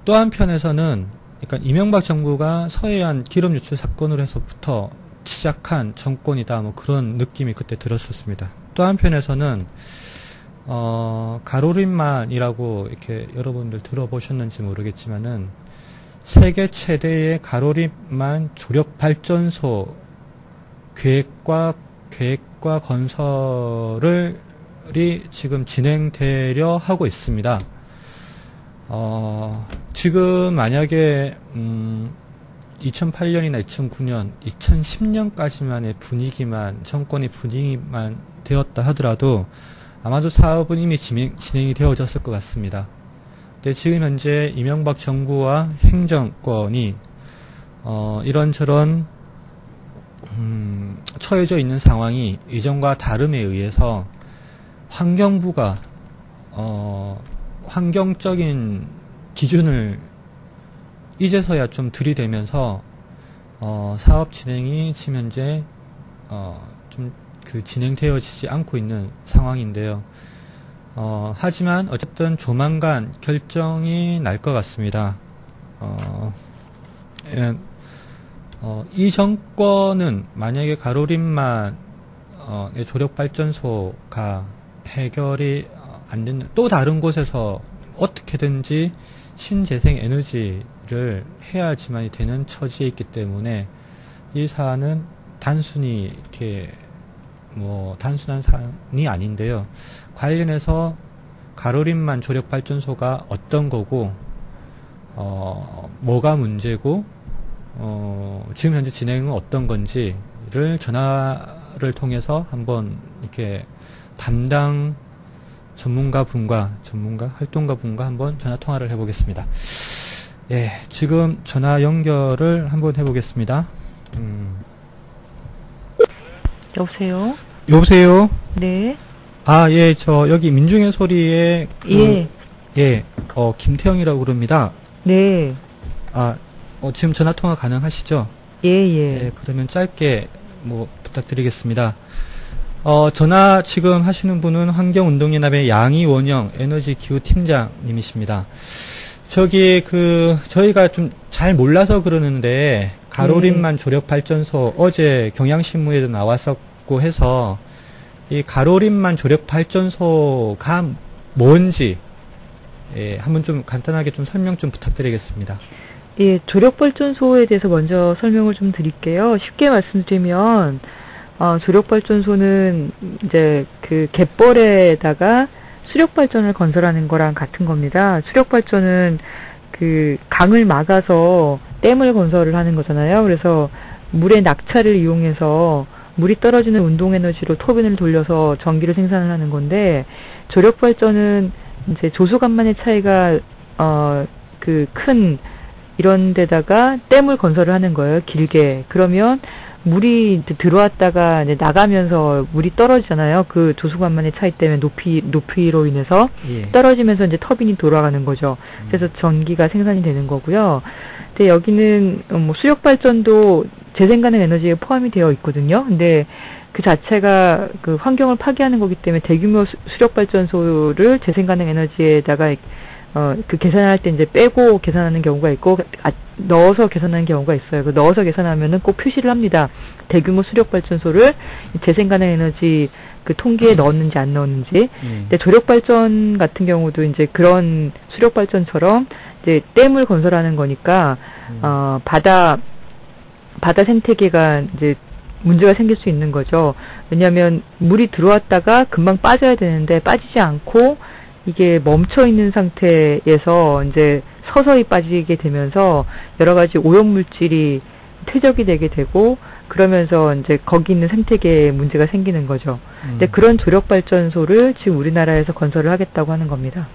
또 한편에서는, 그러니까 이명박 정부가 서해안 기름 유출 사건으로 해서부터 시작한 정권이다, 뭐 그런 느낌이 그때 들었었습니다. 또 한편에서는, 가로림만이라고 이렇게 여러분들 들어보셨는지 모르겠지만은, 세계 최대의 가로림만 조력 발전소 계획과 건설이 지금 진행되려 하고 있습니다. 지금 만약에 2008년이나 2009년, 2010년까지만의 정권의 분위기만 되었다 하더라도 아마도 사업은 이미 진행이 되어졌을 것 같습니다. 근데 지금 현재 이명박 정부와 행정권이 이런저런 처해져 있는 상황이 이전과 다름에 의해서 환경부가 환경적인 기준을 이제서야 좀 들이대면서 사업 진행이 지금 현재 좀 진행되어지지 않고 있는 상황인데요. 하지만 어쨌든 조만간 결정이 날 것 같습니다. 이 정권은 만약에 가로림만 조력발전소가 해결이 안 되는, 또 다른 곳에서 어떻게든지 신재생 에너지를 해야지만 되는 처지에 있기 때문에 이 사안은 단순히 이렇게 단순한 사안이 아닌데요. 관련해서 가로림만 조력발전소가 어떤 거고, 뭐가 문제고, 지금 현재 진행은 어떤 건지를 전화를 통해서 한번 이렇게 담당 활동가분과 한번 전화 통화를 해보겠습니다. 예, 지금 전화 연결을 한번 해보겠습니다. 여보세요? 여보세요? 네. 예, 여기 민중의 소리에, 김태형이라고 그럽니다. 네. 지금 전화 통화 가능하시죠? 예. 그러면 짧게, 부탁드리겠습니다. 전화 지금 하시는 분은 환경운동연합의 양이원영 에너지기후팀장님이십니다. 저희가 좀 잘 몰라서 그러는데, 가로림만 조력발전소, 어제 경향신문에도 나왔었고 해서, 이 가로림만 조력발전소가 뭔지, 한번 좀 간단하게 좀 설명 좀 부탁드리겠습니다. 예, 조력발전소에 대해서 먼저 설명을 좀 드릴게요. 쉽게 말씀드리면, 조력발전소는 이제 갯벌에다가 수력발전을 건설하는 거랑 같은 겁니다. 수력발전은 강을 막아서 댐을 건설을 하는 거잖아요. 그래서 물의 낙차를 이용해서 물이 떨어지는 운동에너지로 터빈을 돌려서 전기를 생산을 하는 건데, 조력발전은 이제 조수간만의 차이가, 큰, 이런 데다가 댐을 건설을 하는 거예요. 길게. 그러면 물이 들어왔다가 이제 나가면서 물이 떨어지잖아요. 그 조수관만의 차이 때문에 높이로 인해서 떨어지면서 이제 터빈이 돌아가는 거죠. 그래서 전기가 생산이 되는 거고요. 근데 여기는 수력발전도 재생가능 에너지에 포함이 되어 있거든요. 근데 그 자체가 환경을 파괴하는 거기 때문에 대규모 수력발전소를 재생가능 에너지에다가 계산할 때 이제 빼고 계산하는 경우가 있고, 넣어서 계산하는 경우가 있어요. 넣어서 계산하면은 꼭 표시를 합니다. 대규모 수력발전소를 재생가능 에너지 통계에 넣었는지 안 넣었는지. 근데 조력발전 같은 경우도 이제 그런 수력발전처럼 이제 댐을 건설하는 거니까, 바다 생태계가 이제 문제가 생길 수 있는 거죠. 왜냐하면 물이 들어왔다가 금방 빠져야 되는데 빠지지 않고 이게 멈춰 있는 상태에서 이제 서서히 빠지게 되면서 여러 가지 오염물질이 퇴적이 되게 되고, 그러면서 이제 거기 있는 생태계에 문제가 생기는 거죠. 근데 그런 조력발전소를 지금 우리나라에서 건설을 하겠다고 하는 겁니다.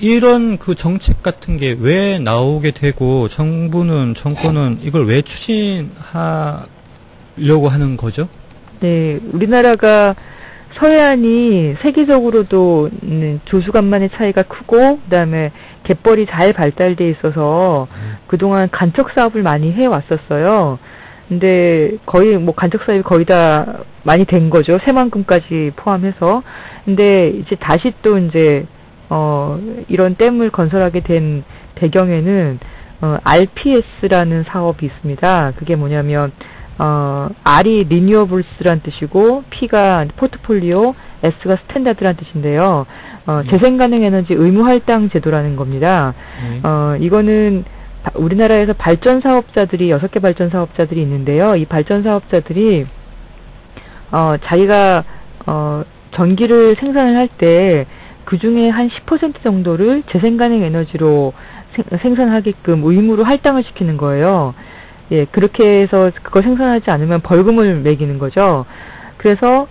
이런 정책 같은 게 왜 나오게 되고, 정권은 이걸 왜 추진하려고 하는 거죠? 네, 우리나라가 서해안이 세계적으로도 조수간만의 차이가 크고, 그다음에 갯벌이 잘 발달돼 있어서 그동안 간척 사업을 많이 해왔었어요. 근데 거의 뭐 간척 사업이 거의 다 많이 된 거죠. 새만큼까지 포함해서. 근데 이제 다시 또 이제 이런 댐을 건설하게 된 배경에는 RPS라는 사업이 있습니다. 그게 뭐냐면 R이 리뉴어블스란 뜻이고 P가 포트폴리오, S가 스탠다드란 뜻인데요. 재생가능에너지 의무할당 제도라는 겁니다. 이거는 우리나라에서 발전 사업자들이 6개 발전 사업자들이 있는데요. 이 발전 사업자들이 자기가 전기를 생산을 할 때 그 중에 한 10% 정도를 재생가능 에너지로 생산하게끔 의무로 할당을 시키는 거예요. 예, 그렇게 해서 그거 생산하지 않으면 벌금을 매기는 거죠. 그래서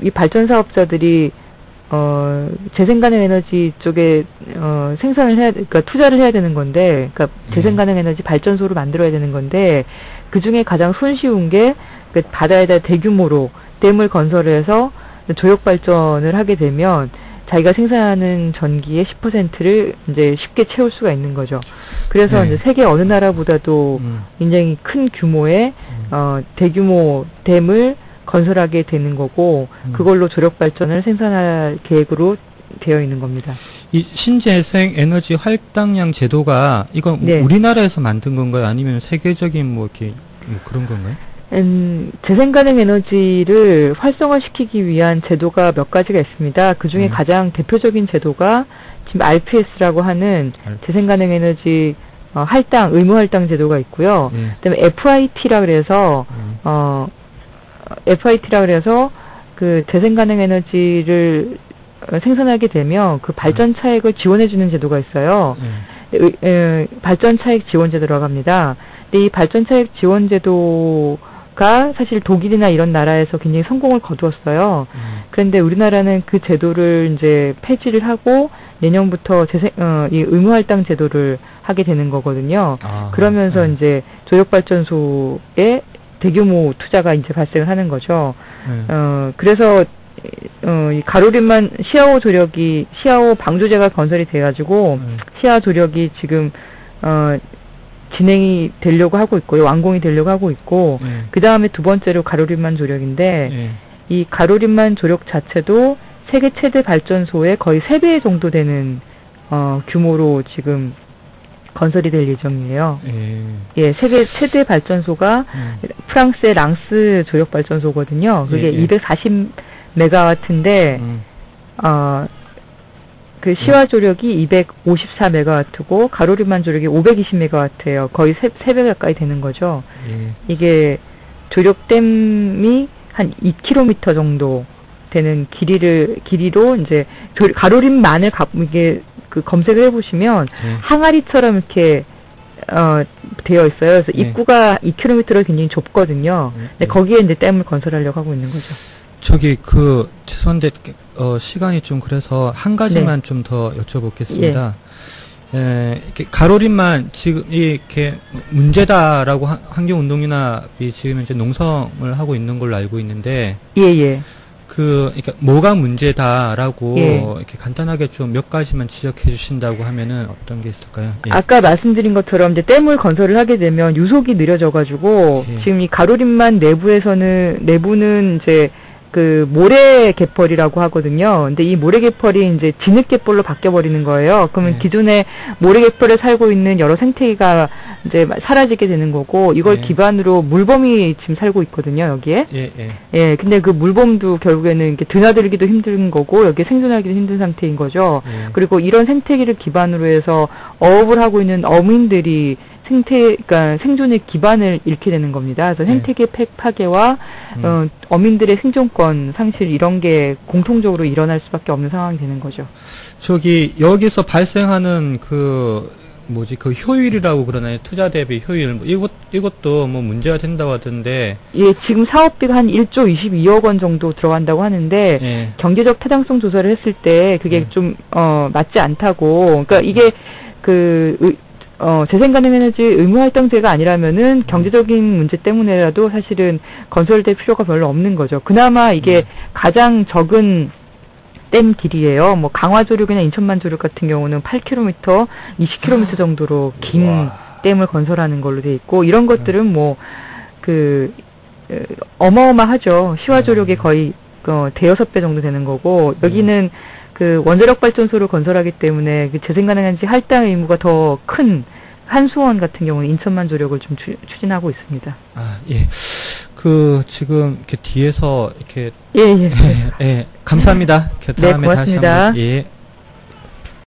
이 발전 사업자들이 재생가능 에너지 쪽에 생산을 그러니까 투자를 해야 되는 건데, 그러니까 재생가능 에너지 발전소를 만들어야 되는 건데, 그 중에 가장 손쉬운 게 그 바다에다 대규모로 댐을 건설해서 조력 발전을 하게 되면 자기가 생산하는 전기의 10%를 이제 쉽게 채울 수가 있는 거죠. 그래서 이제 세계 어느 나라보다도 굉장히 큰 규모의 대규모 댐을 건설하게 되는 거고, 그걸로 조력 발전을 생산할 계획으로 되어 있는 겁니다. 이 신재생 에너지 할당량 제도가 이건 네. 우리나라에서 만든 건가요? 아니면 세계적인 뭐 이렇게 뭐 그런 건가요? 재생가능 에너지를 활성화시키기 위한 제도가 몇 가지가 있습니다. 그 중에 가장 대표적인 제도가 지금 RPS라고 하는 재생가능 에너지 의무 할당 제도가 있고요. 그다음에 FIT라 그래서 그 재생가능 에너지를 생산하게 되면 그 발전 차액을 지원해주는 제도가 있어요. 발전 차액 지원 제도라고 합니다. 근데 이 발전 차액 지원 제도가 사실 독일이나 이런 나라에서 굉장히 성공을 거두었어요. 그런데 우리나라는 그 제도를 이제 폐지를 하고 내년부터 이 의무 할당 제도를 하게 되는 거거든요. 그러면서 이제 조력 발전소에 대규모 투자가 이제 발생을 하는 거죠. 그래서 이 가로림만 시아오 방조제가 건설이 돼가지고 시아 조력이 지금 진행이 되려고 하고 있고요. 완공이 되려고 하고 있고, 그 다음에 두 번째로 가로림만 조력인데, 이 가로림만 조력 자체도 세계 최대 발전소의 거의 3배 정도 되는 규모로 지금 건설이 될 예정이에요. 예, 세계 최대 발전소가 프랑스의 랑스 조력 발전소거든요. 그게 240메가와트인데 그 시와 조력이 254메가와트고 가로림만 조력이 520메가와트예요. 거의 3배 가까이 되는 거죠. 이게 조력댐이 한 2km 정도 되는 길이로 이제 가로림만을 이게 그 검색을 해보시면 항아리처럼 이렇게 되어 있어요. 그래서 입구가 2km로 굉장히 좁거든요. 근데 거기에 이제 댐을 건설하려고 하고 있는 거죠. 저기 죄송한데 시간이 좀 그래서 한 가지만 좀 더 여쭤보겠습니다. 이렇게 가로림만 지금 이렇게 문제다라고 환경운동연합이 지금 이제 농성을 하고 있는 걸로 알고 있는데, 그러니까 뭐가 문제다라고 이렇게 간단하게 좀 몇 가지만 지적해 주신다고 하면은 어떤 게 있을까요? 아까 말씀드린 것처럼 이제 댐을 건설을 하게 되면 유속이 느려져가지고 지금 이 가로림만 내부는 이제 그 모래 갯벌이라고 하거든요. 근데 이 모래 갯벌이 이제 진흙 갯벌로 바뀌어 버리는 거예요. 그러면 기존에 모래 갯벌에 살고 있는 여러 생태계가 이제 사라지게 되는 거고, 이걸 기반으로 물범이 지금 살고 있거든요, 여기에. 근데 그 물범도 결국에는 이렇게 드나들기도 힘든 거고, 여기에 생존하기도 힘든 상태인 거죠. 그리고 이런 생태계를 기반으로 해서 어업을 하고 있는 어민들이 그러니까 생존의 기반을 잃게 되는 겁니다. 그래서 생태계 파괴와 어민들의 생존권 상실 이런 게 공통적으로 일어날 수밖에 없는 상황이 되는 거죠. 여기서 발생하는 그 효율이라고 그러나요? 투자 대비 효율. 이것도 뭐 문제가 된다고 하던데. 예, 지금 사업비가 한 1조 22억 원 정도 들어간다고 하는데, 경제적 타당성 조사를 했을 때 그게 좀, 맞지 않다고. 그러니까 이게 재생가능 에너지 의무할당제가 아니라면은 경제적인 문제 때문에라도 사실은 건설될 필요가 별로 없는 거죠. 그나마 이게 가장 적은 댐 길이에요. 뭐 강화조력이나 인천만 조력 같은 경우는 8km, 20km 정도로 긴 댐을 건설하는 걸로 돼 있고, 이런 것들은 뭐 어마어마하죠. 시화조력이 거의 대여섯 배 정도 되는 거고, 여기는 그 원자력 발전소를 건설하기 때문에 그 재생 가능한지 할당 의무가 더 큰 한수원 같은 경우는 인천만 조력을 좀 추진하고 있습니다. 아, 예. 지금 이렇게 뒤에서 이렇게 예. 예, 감사합니다. 다음에 네, 고맙습니다. 다시 한번 예.